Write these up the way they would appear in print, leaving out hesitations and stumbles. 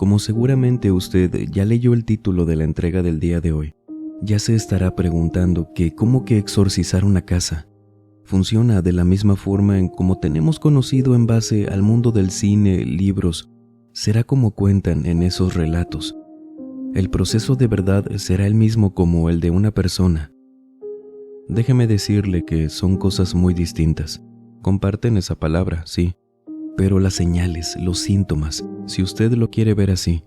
como seguramente usted ya leyó el título de la entrega del día de hoy, ya se estará preguntando que cómo que exorcizar una casa funciona de la misma forma en como tenemos conocido en base al mundo del cine, libros, será como cuentan en esos relatos. El proceso de verdad será el mismo como el de una persona. Déjeme decirle que son cosas muy distintas. Comparten esa palabra, sí, pero las señales, los síntomas, si usted lo quiere ver así,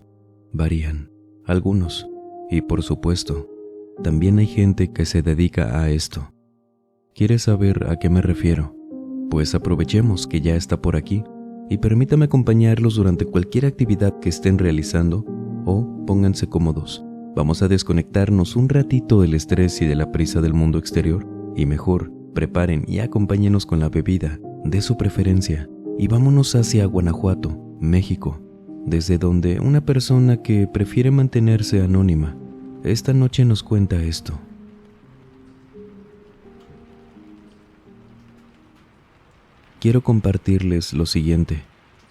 varían. Algunos, y por supuesto, también hay gente que se dedica a esto. ¿Quiere saber a qué me refiero? Pues aprovechemos que ya está por aquí y permítame acompañarlos durante cualquier actividad que estén realizando o pónganse cómodos. Vamos a desconectarnos un ratito del estrés y de la prisa del mundo exterior y mejor, preparen y acompáñenos con la bebida de su preferencia y vámonos hacia Guanajuato, México, desde donde una persona que prefiere mantenerse anónima esta noche nos cuenta esto. Quiero compartirles lo siguiente,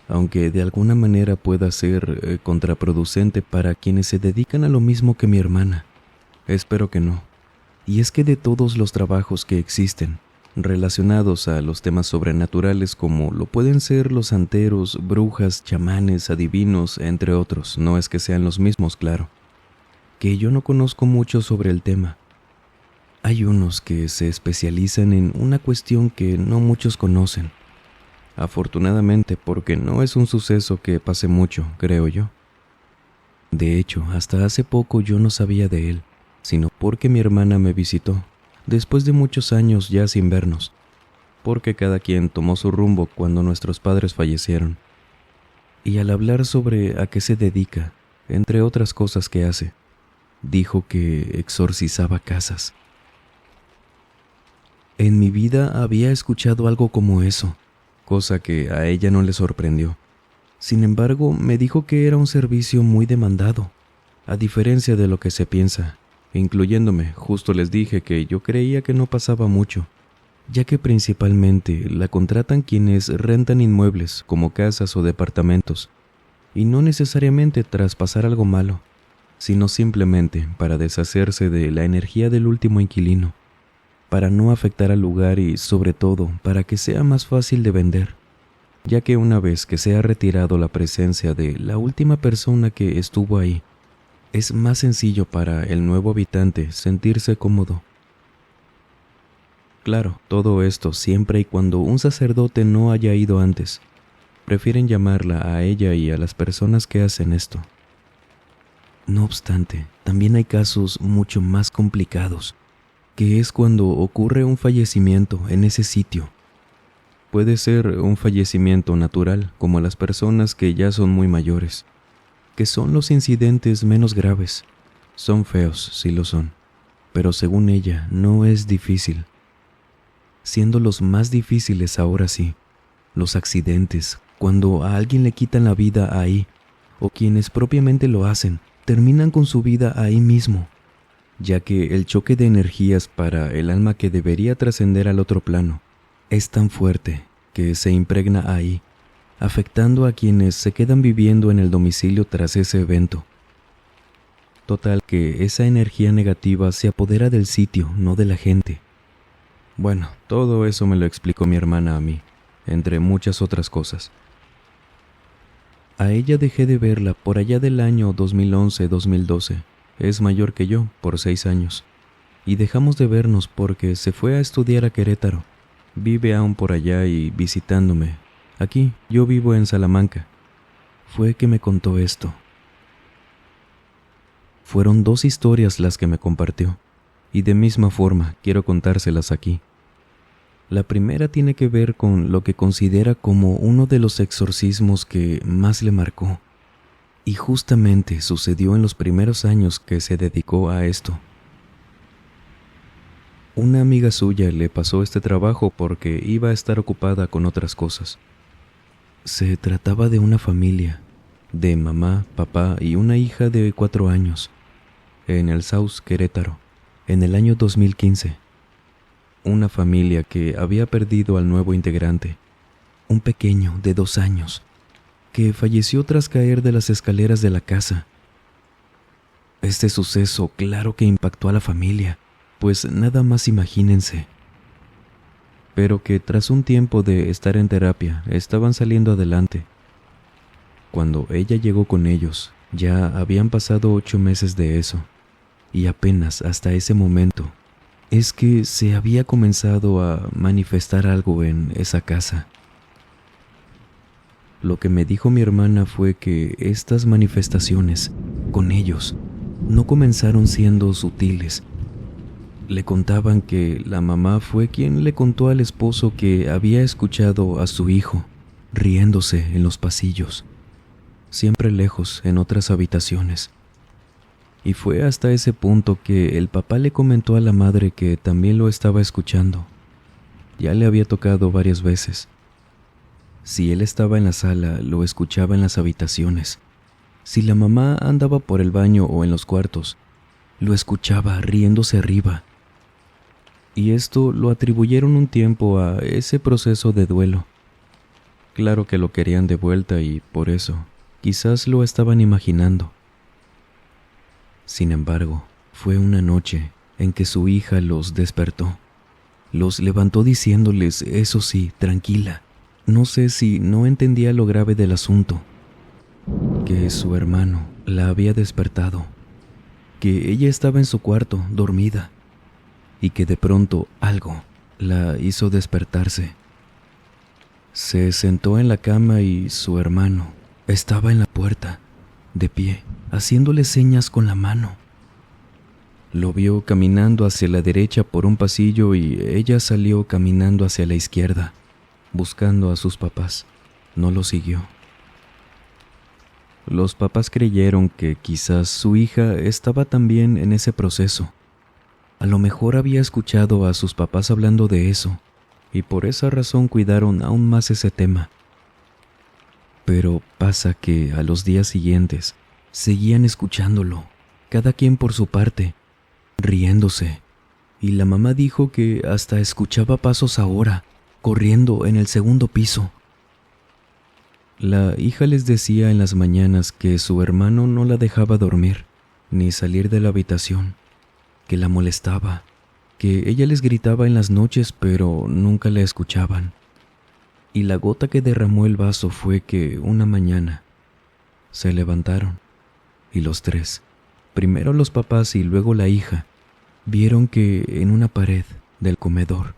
aunque de alguna manera pueda ser contraproducente para quienes se dedican a lo mismo que mi hermana. Espero que no. Y es que de todos los trabajos que existen, relacionados a los temas sobrenaturales como lo pueden ser los santeros, brujas, chamanes, adivinos, entre otros, no es que sean los mismos, claro, que yo no conozco mucho sobre el tema. Hay unos que se especializan en una cuestión que no muchos conocen. Afortunadamente, porque no es un suceso que pase mucho, creo yo. De hecho, hasta hace poco yo no sabía de él, sino porque mi hermana me visitó, después de muchos años ya sin vernos, porque cada quien tomó su rumbo cuando nuestros padres fallecieron. Y al hablar sobre a qué se dedica, entre otras cosas que hace, dijo que exorcizaba casas. En mi vida había escuchado algo como eso, cosa que a ella no le sorprendió. Sin embargo, me dijo que era un servicio muy demandado, a diferencia de lo que se piensa, incluyéndome. Justo les dije que yo creía que no pasaba mucho, ya que principalmente la contratan quienes rentan inmuebles como casas o departamentos, y no necesariamente tras pasar algo malo, sino simplemente para deshacerse de la energía del último inquilino, para no afectar al lugar y, sobre todo, para que sea más fácil de vender, ya que una vez que se ha retirado la presencia de la última persona que estuvo ahí, es más sencillo para el nuevo habitante sentirse cómodo. Claro, todo esto siempre y cuando un sacerdote no haya ido antes. Prefieren llamarla a ella y a las personas que hacen esto. No obstante, también hay casos mucho más complicados, que es cuando ocurre un fallecimiento en ese sitio. Puede ser un fallecimiento natural, como las personas que ya son muy mayores, que son los incidentes menos graves. Son feos, sí lo son, pero según ella no es difícil. Siendo los más difíciles ahora sí, los accidentes, cuando a alguien le quitan la vida ahí, o quienes propiamente lo hacen, terminan con su vida ahí mismo, ya que el choque de energías para el alma que debería trascender al otro plano es tan fuerte que se impregna ahí, afectando a quienes se quedan viviendo en el domicilio tras ese evento. Total que esa energía negativa se apodera del sitio, no de la gente. Bueno, todo eso me lo explicó mi hermana a mí, entre muchas otras cosas. A ella dejé de verla por allá del año 2011-2012. Es mayor que yo, por 6 años, y dejamos de vernos porque se fue a estudiar a Querétaro. Vive aún por allá y visitándome. Aquí, yo vivo en Salamanca. Fue que me contó esto. Fueron 2 historias las que me compartió, y de misma forma quiero contárselas aquí. La primera tiene que ver con lo que considera como uno de los exorcismos que más le marcó. Y justamente sucedió en los primeros años que se dedicó a esto. Una amiga suya le pasó este trabajo porque iba a estar ocupada con otras cosas. Se trataba de una familia, de mamá, papá y una hija de 4 años, en el Saus, Querétaro, en el año 2015. Una familia que había perdido al nuevo integrante, un pequeño de 2 años, que falleció tras caer de las escaleras de la casa. Este suceso claro que impactó a la familia, pues nada más imagínense. Pero que tras un tiempo de estar en terapia, estaban saliendo adelante. Cuando ella llegó con ellos, ya habían pasado 8 meses de eso, y apenas hasta ese momento es que se había comenzado a manifestar algo en esa casa. Lo que me dijo mi hermana fue que estas manifestaciones con ellos no comenzaron siendo sutiles. Le contaban que la mamá fue quien le contó al esposo que había escuchado a su hijo riéndose en los pasillos, siempre lejos en otras habitaciones. Y fue hasta ese punto que el papá le comentó a la madre que también lo estaba escuchando. Ya le había tocado varias veces. Si él estaba en la sala, lo escuchaba en las habitaciones. Si la mamá andaba por el baño o en los cuartos, lo escuchaba riéndose arriba. Y esto lo atribuyeron un tiempo a ese proceso de duelo. Claro que lo querían de vuelta y por eso, quizás lo estaban imaginando. Sin embargo, fue una noche en que su hija los despertó. Los levantó diciéndoles, eso sí, tranquila. No sé si no entendía lo grave del asunto, que su hermano la había despertado, que ella estaba en su cuarto, dormida, y que de pronto algo la hizo despertarse. Se sentó en la cama y su hermano estaba en la puerta, de pie, haciéndole señas con la mano. Lo vio caminando hacia la derecha por un pasillo y ella salió caminando hacia la izquierda, buscando a sus papás. No lo siguió. Los papás creyeron que quizás su hija estaba también en ese proceso. A lo mejor había escuchado a sus papás hablando de eso, y por esa razón cuidaron aún más ese tema. Pero pasa que a los días siguientes seguían escuchándolo, cada quien por su parte, riéndose, y la mamá dijo que hasta escuchaba pasos ahora, corriendo en el segundo piso. La hija les decía en las mañanas que su hermano no la dejaba dormir, ni salir de la habitación, que la molestaba, que ella les gritaba en las noches pero nunca la escuchaban. Y la gota que derramó el vaso fue que una mañana se levantaron y los tres, primero los papás y luego la hija, vieron que en una pared del comedor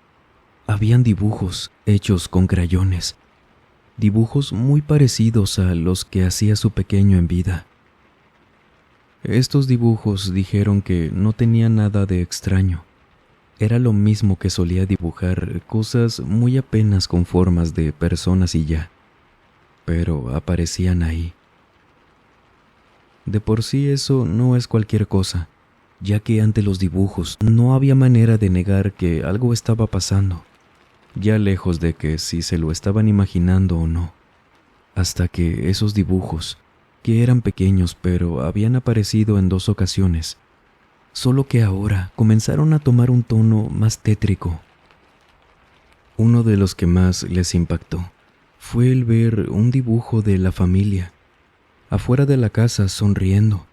habían dibujos hechos con crayones, dibujos muy parecidos a los que hacía su pequeño en vida. Estos dibujos dijeron que no tenían nada de extraño. Era lo mismo que solía dibujar, cosas muy apenas con formas de personas y ya, pero aparecían ahí. De por sí eso no es cualquier cosa, ya que ante los dibujos no había manera de negar que algo estaba pasando, ya lejos de que si se lo estaban imaginando o no, hasta que esos dibujos, que eran pequeños pero habían aparecido en 2 ocasiones, solo que ahora comenzaron a tomar un tono más tétrico. Uno de los que más les impactó fue el ver un dibujo de la familia, afuera de la casa sonriendo,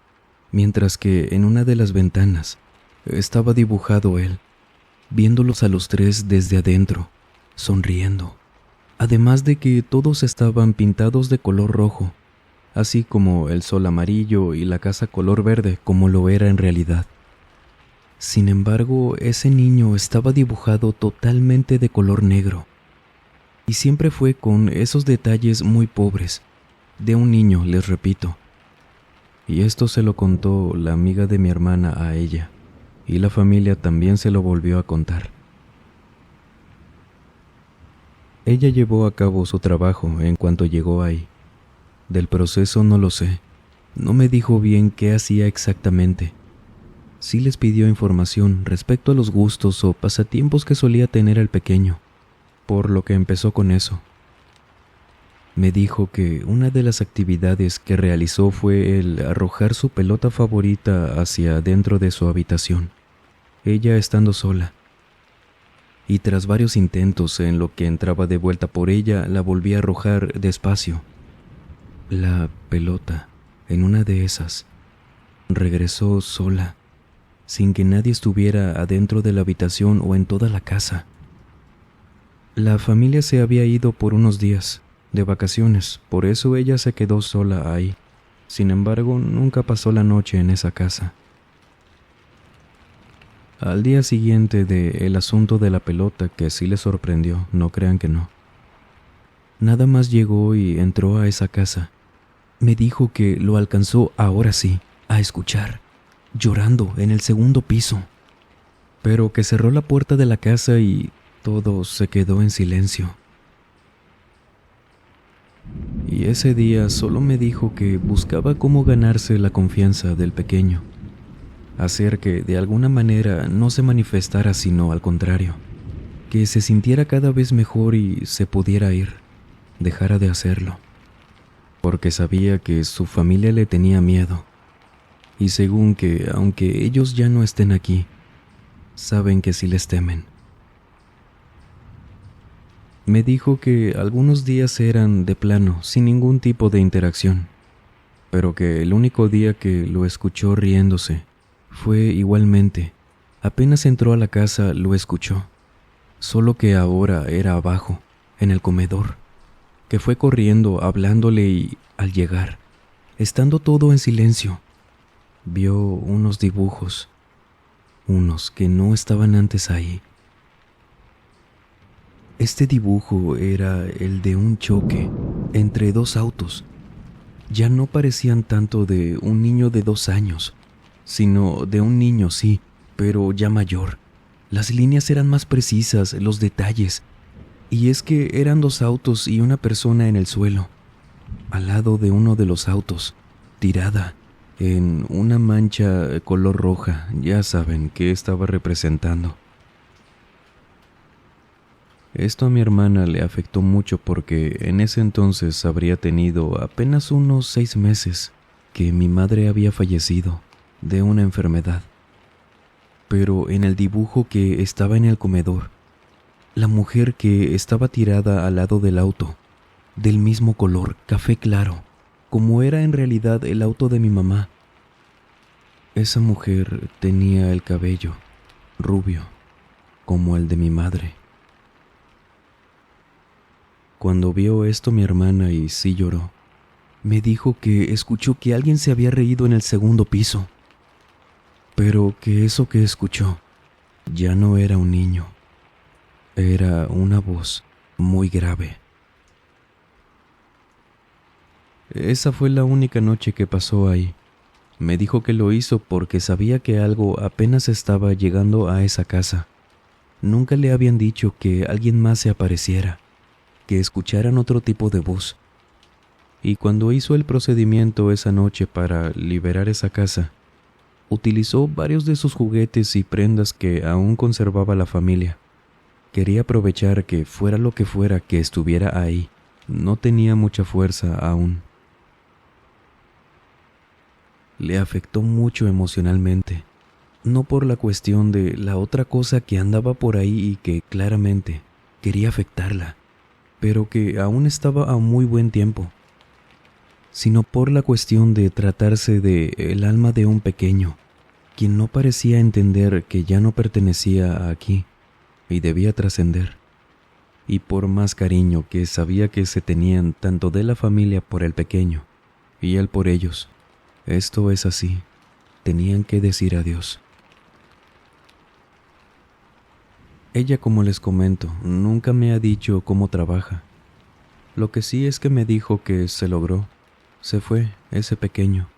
mientras que en una de las ventanas estaba dibujado él, viéndolos a los 3 desde adentro, sonriendo, además de que todos estaban pintados de color rojo, así como el sol amarillo y la casa color verde como lo era en realidad. Sin embargo, ese niño estaba dibujado totalmente de color negro, y siempre fue con esos detalles muy pobres, de un niño, les repito. Y esto se lo contó la amiga de mi hermana a ella, y la familia también se lo volvió a contar. Ella llevó a cabo su trabajo en cuanto llegó ahí. Del proceso no lo sé, no me dijo bien qué hacía exactamente. Sí les pidió información respecto a los gustos o pasatiempos que solía tener el pequeño, por lo que empezó con eso. Me dijo que una de las actividades que realizó fue el arrojar su pelota favorita hacia dentro de su habitación, ella estando sola. Y tras varios intentos en lo que entraba de vuelta por ella, la volví a arrojar despacio. La pelota, en una de esas, regresó sola, sin que nadie estuviera adentro de la habitación o en toda la casa. La familia se había ido por unos días, de vacaciones, por eso ella se quedó sola ahí. Sin embargo, nunca pasó la noche en esa casa. Al día siguiente del asunto de la pelota, que sí le sorprendió, no crean que no. Nada más llegó y entró a esa casa. Me dijo que lo alcanzó ahora sí, a escuchar, llorando en el segundo piso, pero que cerró la puerta de la casa y todo se quedó en silencio. Y ese día solo me dijo que buscaba cómo ganarse la confianza del pequeño, hacer que de alguna manera no se manifestara, sino al contrario, que se sintiera cada vez mejor y se pudiera ir, dejara de hacerlo, porque sabía que su familia le tenía miedo, y según que, aunque ellos ya no estén aquí, saben que sí les temen. Me dijo que algunos días eran de plano, sin ningún tipo de interacción, pero que el único día que lo escuchó riéndose fue igualmente. Apenas entró a la casa lo escuchó, solo que ahora era abajo, en el comedor, que fue corriendo hablándole y, al llegar, estando todo en silencio, vio unos dibujos, unos que no estaban antes ahí. Este dibujo era el de un choque entre dos autos. Ya no parecían tanto de un niño de 2 años, sino de un niño, sí, pero ya mayor. Las líneas eran más precisas, los detalles. Y es que eran 2 autos y una persona en el suelo, al lado de uno de los autos, tirada, en una mancha color roja. Ya saben qué estaba representando. Esto a mi hermana le afectó mucho porque en ese entonces habría tenido apenas unos 6 meses que mi madre había fallecido de una enfermedad. Pero en el dibujo que estaba en el comedor, la mujer que estaba tirada al lado del auto, del mismo color, café claro, como era en realidad el auto de mi mamá. Esa mujer tenía el cabello rubio, como el de mi madre. Cuando vio esto mi hermana y sí lloró, me dijo que escuchó que alguien se había reído en el segundo piso, pero que eso que escuchó ya no era un niño, era una voz muy grave. Esa fue la única noche que pasó ahí. Me dijo que lo hizo porque sabía que algo apenas estaba llegando a esa casa. Nunca le habían dicho que alguien más se apareciera, que escucharan otro tipo de voz. Y cuando hizo el procedimiento esa noche para liberar esa casa, utilizó varios de sus juguetes y prendas que aún conservaba la familia. Quería aprovechar que fuera lo que fuera que estuviera ahí, no tenía mucha fuerza aún. Le afectó mucho emocionalmente, no por la cuestión de la otra cosa que andaba por ahí y que claramente quería afectarla, pero que aún estaba a muy buen tiempo, sino por la cuestión de tratarse de el alma de un pequeño, quien no parecía entender que ya no pertenecía aquí y debía trascender, y por más cariño que sabía que se tenían tanto de la familia por el pequeño y él por ellos. Esto es así, tenían que decir adiós. Ella, como les comento, nunca me ha dicho cómo trabaja. Lo que sí es que me dijo que se logró, se fue ese pequeño.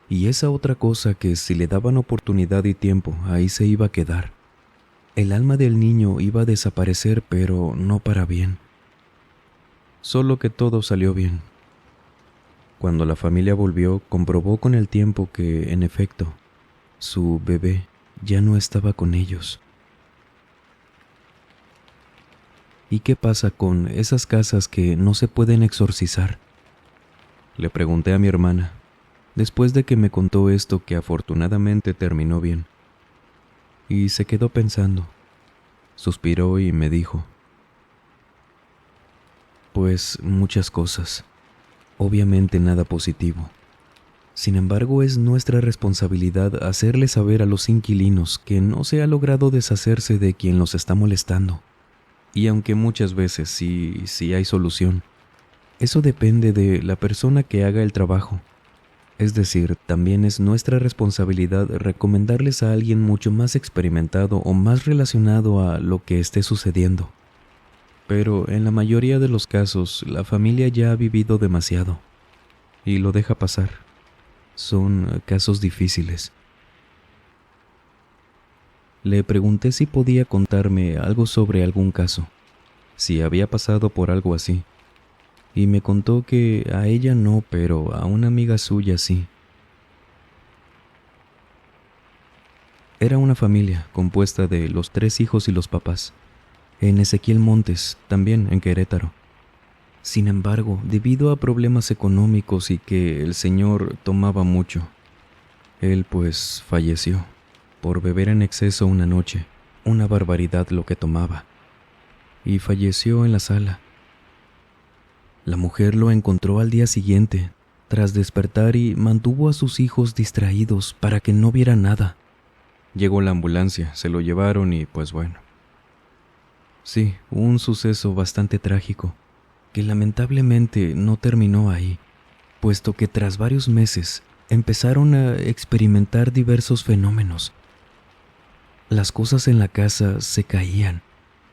Y esa otra cosa que si le daban oportunidad y tiempo, ahí se iba a quedar. El alma del niño iba a desaparecer, pero no para bien. Solo que todo salió bien. Cuando la familia volvió, comprobó con el tiempo que, en efecto, su bebé ya no estaba con ellos. ¿Y qué pasa con esas casas que no se pueden exorcizar? Le pregunté a mi hermana, después de que me contó esto que afortunadamente terminó bien. Y se quedó pensando, suspiró y me dijo, pues muchas cosas. Obviamente nada positivo. Sin embargo, es nuestra responsabilidad hacerle saber a los inquilinos que no se ha logrado deshacerse de quien los está molestando. Y aunque muchas veces sí hay solución, eso depende de la persona que haga el trabajo. Es decir, también es nuestra responsabilidad recomendarles a alguien mucho más experimentado o más relacionado a lo que esté sucediendo. Pero en la mayoría de los casos, la familia ya ha vivido demasiado y lo deja pasar. Son casos difíciles. Le pregunté si podía contarme algo sobre algún caso, si había pasado por algo así, y me contó que a ella no, pero a una amiga suya sí. Era una familia compuesta de los 3 hijos y los papás, en Ezequiel Montes, también en Querétaro. Sin embargo, debido a problemas económicos y que el señor tomaba mucho, él pues falleció por beber en exceso una noche, una barbaridad lo que tomaba, y falleció en la sala. La mujer lo encontró al día siguiente, tras despertar, y mantuvo a sus hijos distraídos para que no viera nada. Llegó la ambulancia, se lo llevaron y pues bueno. Sí, un suceso bastante trágico, que lamentablemente no terminó ahí, puesto que tras varios meses empezaron a experimentar diversos fenómenos. Las cosas en la casa se caían,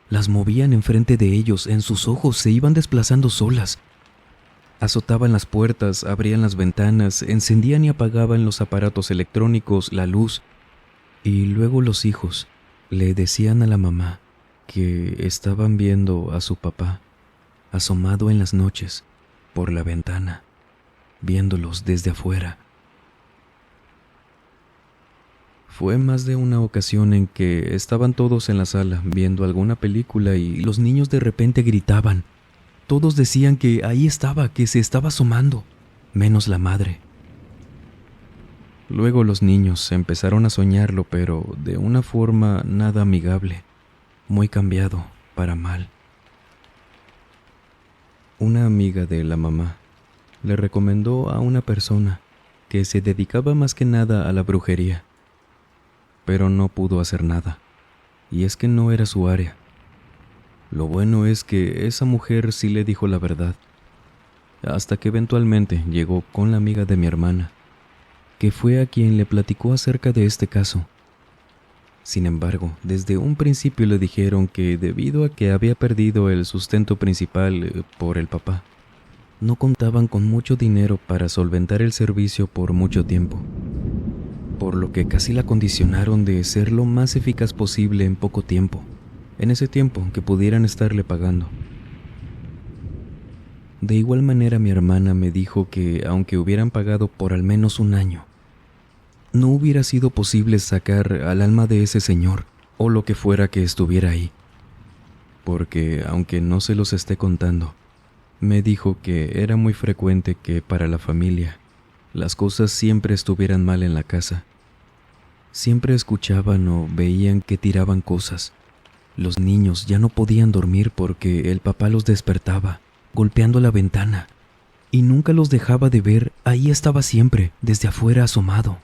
las movían enfrente de ellos, en sus ojos se iban desplazando solas. Azotaban las puertas, abrían las ventanas, encendían y apagaban los aparatos electrónicos, la luz. Y luego los hijos le decían a la mamá que estaban viendo a su papá asomado en las noches por la ventana, viéndolos desde afuera. Fue más de una ocasión en que estaban todos en la sala viendo alguna película y los niños de repente gritaban. Todos decían que ahí estaba, que se estaba asomando, menos la madre. Luego los niños empezaron a soñarlo, pero de una forma nada amigable, muy cambiado para mal. Una amiga de la mamá le recomendó a una persona que se dedicaba más que nada a la brujería, pero no pudo hacer nada, y es que no era su área. Lo bueno es que esa mujer sí le dijo la verdad, hasta que eventualmente llegó con la amiga de mi hermana, que fue a quien le platicó acerca de este caso. Sin embargo, desde un principio le dijeron que debido a que había perdido el sustento principal por el papá, no contaban con mucho dinero para solventar el servicio por mucho tiempo, por lo que casi la condicionaron de ser lo más eficaz posible en poco tiempo, en ese tiempo que pudieran estarle pagando. De igual manera, mi hermana me dijo que aunque hubieran pagado por al menos un año, no hubiera sido posible sacar al alma de ese señor o lo que fuera que estuviera ahí, porque aunque no se los esté contando, me dijo que era muy frecuente que para la familia las cosas siempre estuvieran mal en la casa. Siempre escuchaban o veían que tiraban cosas. Los niños ya no podían dormir porque el papá los despertaba, golpeando la ventana, y nunca los dejaba de ver. Ahí estaba siempre, desde afuera asomado.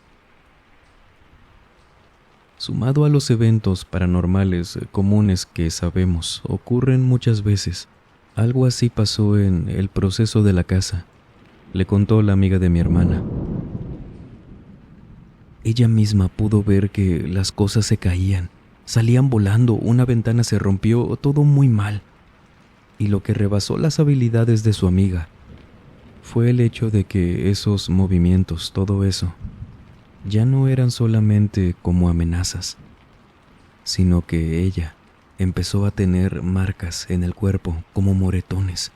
Sumado a los eventos paranormales comunes que sabemos ocurren muchas veces, algo así pasó en el proceso de la casa, le contó la amiga de mi hermana. Ella misma pudo ver que las cosas se caían, salían volando, una ventana se rompió, todo muy mal. Y lo que rebasó las habilidades de su amiga fue el hecho de que esos movimientos, todo eso, ya no eran solamente como amenazas, sino que ella empezó a tener marcas en el cuerpo como moretones,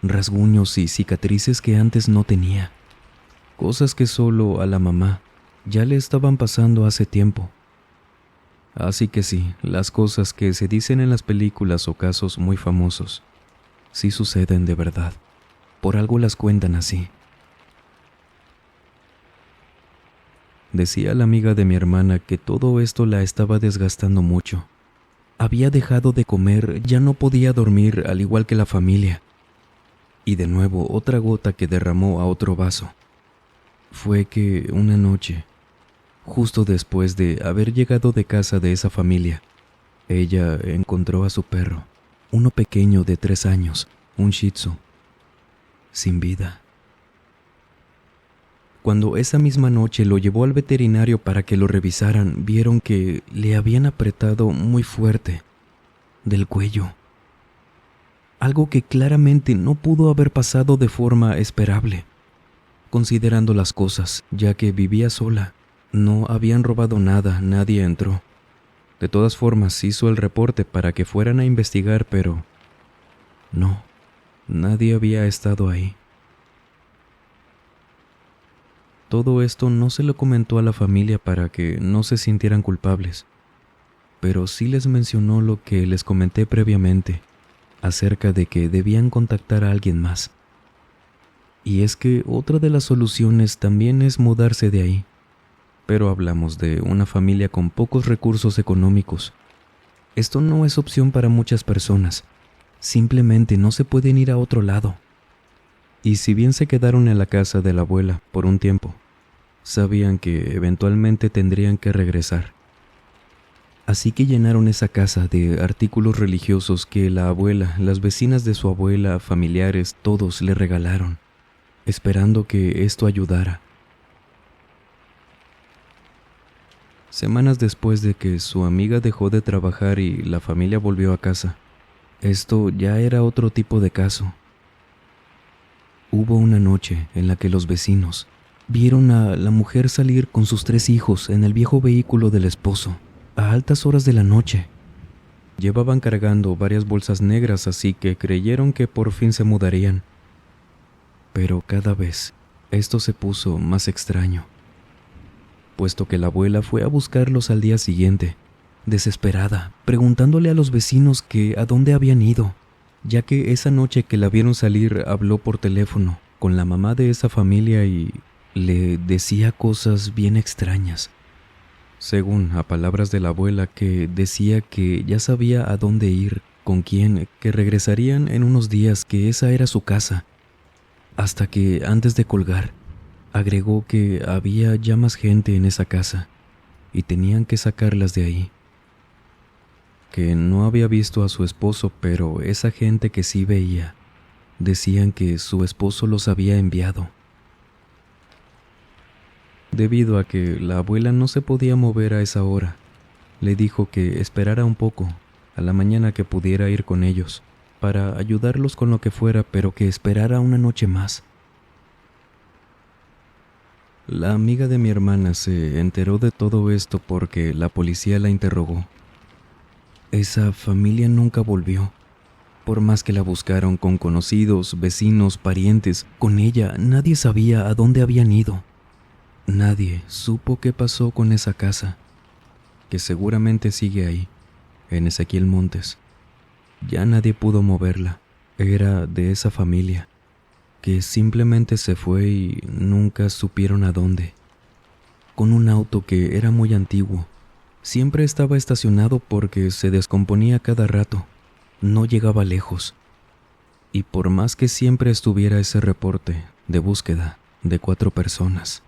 rasguños y cicatrices que antes no tenía, cosas que solo a la mamá ya le estaban pasando hace tiempo. Así que sí, las cosas que se dicen en las películas o casos muy famosos sí suceden de verdad, por algo las cuentan así. Decía la amiga de mi hermana que todo esto la estaba desgastando mucho. Había dejado de comer, ya no podía dormir, al igual que la familia. y de nuevo otra gota que derramó a otro vaso. Fue que una noche, justo después de haber llegado de casa de esa familia, ella encontró a su perro, uno pequeño de 3 años, un Shih Tzu, sin vida. Cuando esa misma noche lo llevó al veterinario para que lo revisaran, vieron que le habían apretado muy fuerte del cuello. Algo que claramente no pudo haber pasado de forma esperable, considerando las cosas, ya que vivía sola. No habían robado nada, nadie entró. De todas formas, hizo el reporte para que fueran a investigar, pero no, nadie había estado ahí. Todo esto no se lo comentó a la familia para que no se sintieran culpables, pero sí les mencionó lo que les comenté previamente, acerca de que debían contactar a alguien más. Y es que otra de las soluciones también es mudarse de ahí, pero hablamos de una familia con pocos recursos económicos. Esto no es opción para muchas personas, simplemente no se pueden ir a otro lado. Y si bien se quedaron en la casa de la abuela por un tiempo, sabían que eventualmente tendrían que regresar. Así que llenaron esa casa de artículos religiosos que la abuela, las vecinas de su abuela, familiares, todos le regalaron, esperando que esto ayudara. Semanas después de que su amiga dejó de trabajar y la familia volvió a casa, esto ya era otro tipo de caso. Hubo una noche en la que los vecinos vieron a la mujer salir con sus 3 hijos en el viejo vehículo del esposo, a altas horas de la noche. Llevaban cargando varias bolsas negras, así que creyeron que por fin se mudarían. Pero cada vez esto se puso más extraño, puesto que la abuela fue a buscarlos al día siguiente, desesperada, preguntándole a los vecinos que a dónde habían ido, ya que esa noche que la vieron salir habló por teléfono con la mamá de esa familia y le decía cosas bien extrañas. Según a palabras de la abuela, que decía que ya sabía a dónde ir, con quién, que regresarían en unos días, que esa era su casa. Hasta que, antes de colgar, agregó que había ya más gente en esa casa y tenían que sacarlas de ahí. Que no había visto a su esposo, pero esa gente que sí veía, decían que su esposo los había enviado. Debido a que la abuela no se podía mover a esa hora, le dijo que esperara un poco, a la mañana que pudiera ir con ellos, para ayudarlos con lo que fuera, pero que esperara una noche más. La amiga de mi hermana se enteró de todo esto porque la policía la interrogó. Esa familia nunca volvió. Por más que la buscaron con conocidos, vecinos, parientes, con ella nadie sabía a dónde habían ido. Nadie supo qué pasó con esa casa, que seguramente sigue ahí, en Ezequiel Montes. Ya nadie pudo moverla. Era de esa familia, que simplemente se fue y nunca supieron a dónde. Con un auto que era muy antiguo. Siempre estaba estacionado porque se descomponía cada rato. No llegaba lejos. Y por más que siempre estuviera ese reporte de búsqueda de 4 personas.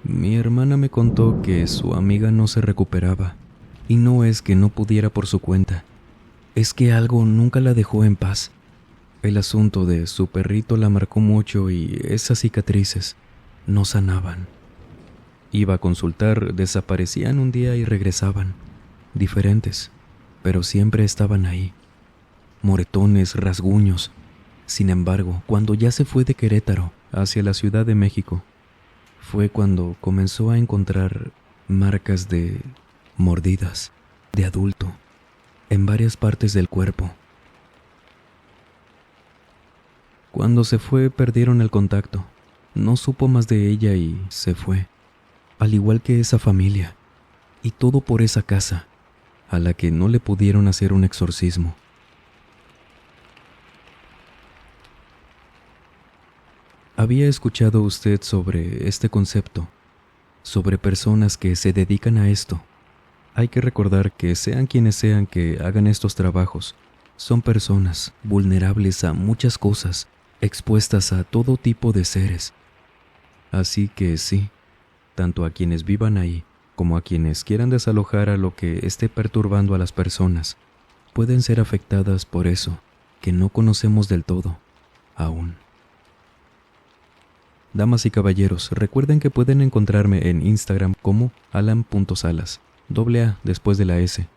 Mi hermana me contó que su amiga no se recuperaba, y no es que no pudiera por su cuenta, es que algo nunca la dejó en paz. El asunto de su perrito la marcó mucho y esas cicatrices no sanaban. Iba a consultar, desaparecían un día y regresaban, diferentes, pero siempre estaban ahí, moretones, rasguños. Sin embargo, cuando ya se fue de Querétaro hacia la Ciudad de México, fue cuando comenzó a encontrar marcas de mordidas de adulto en varias partes del cuerpo. Cuando se fue, perdieron el contacto. No supo más de ella y se fue, al igual que esa familia, y todo por esa casa, a la que no le pudieron hacer un exorcismo. ¿Había escuchado usted sobre este concepto? Sobre personas que se dedican a esto. Hay que recordar que sean quienes sean que hagan estos trabajos, Son personas vulnerables a muchas cosas, expuestas a todo tipo de seres. Así que sí, tanto a quienes vivan ahí como a quienes quieran desalojar a lo que esté perturbando a las personas, pueden ser afectadas por eso que no conocemos del todo, aún. Damas y caballeros, recuerden que pueden encontrarme en Instagram como alan.salas, doble A después de la S.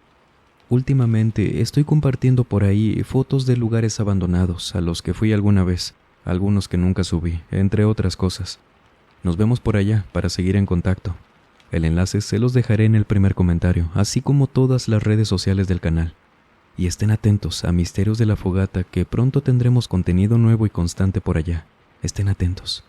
Últimamente estoy compartiendo por ahí fotos de lugares abandonados a los que fui alguna vez, algunos que nunca subí, entre otras cosas. Nos vemos por allá para seguir en contacto. El enlace se los dejaré en el primer comentario, así como todas las redes sociales del canal. Y estén atentos a Misterios de la Fogata, que pronto tendremos contenido nuevo y constante por allá. Estén atentos.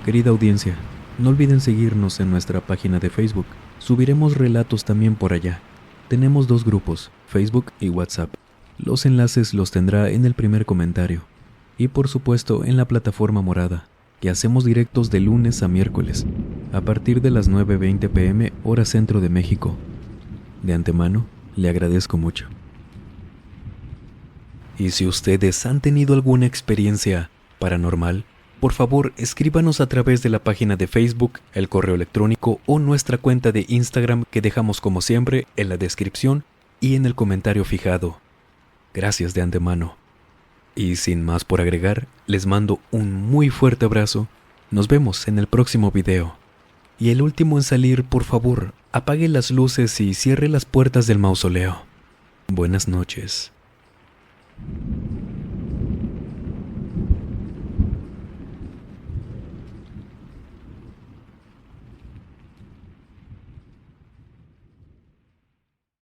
Querida audiencia, no olviden seguirnos en nuestra página de Facebook. Subiremos relatos también por allá. Tenemos 2 grupos, Facebook y WhatsApp. Los enlaces los tendrá en el primer comentario. Y por supuesto en la plataforma morada, que hacemos directos de lunes a miércoles, a partir de las 9:20 p.m. hora centro de México. De antemano, le agradezco mucho. Y si ustedes han tenido alguna experiencia paranormal, por favor escríbanos a través de la página de Facebook, el correo electrónico o nuestra cuenta de Instagram que dejamos como siempre en la descripción y en el comentario fijado. Gracias de antemano. Y sin más por agregar, les mando un muy fuerte abrazo. Nos vemos en el próximo video. Y el último en salir, por favor, apague las luces y cierre las puertas del mausoleo. Buenas noches.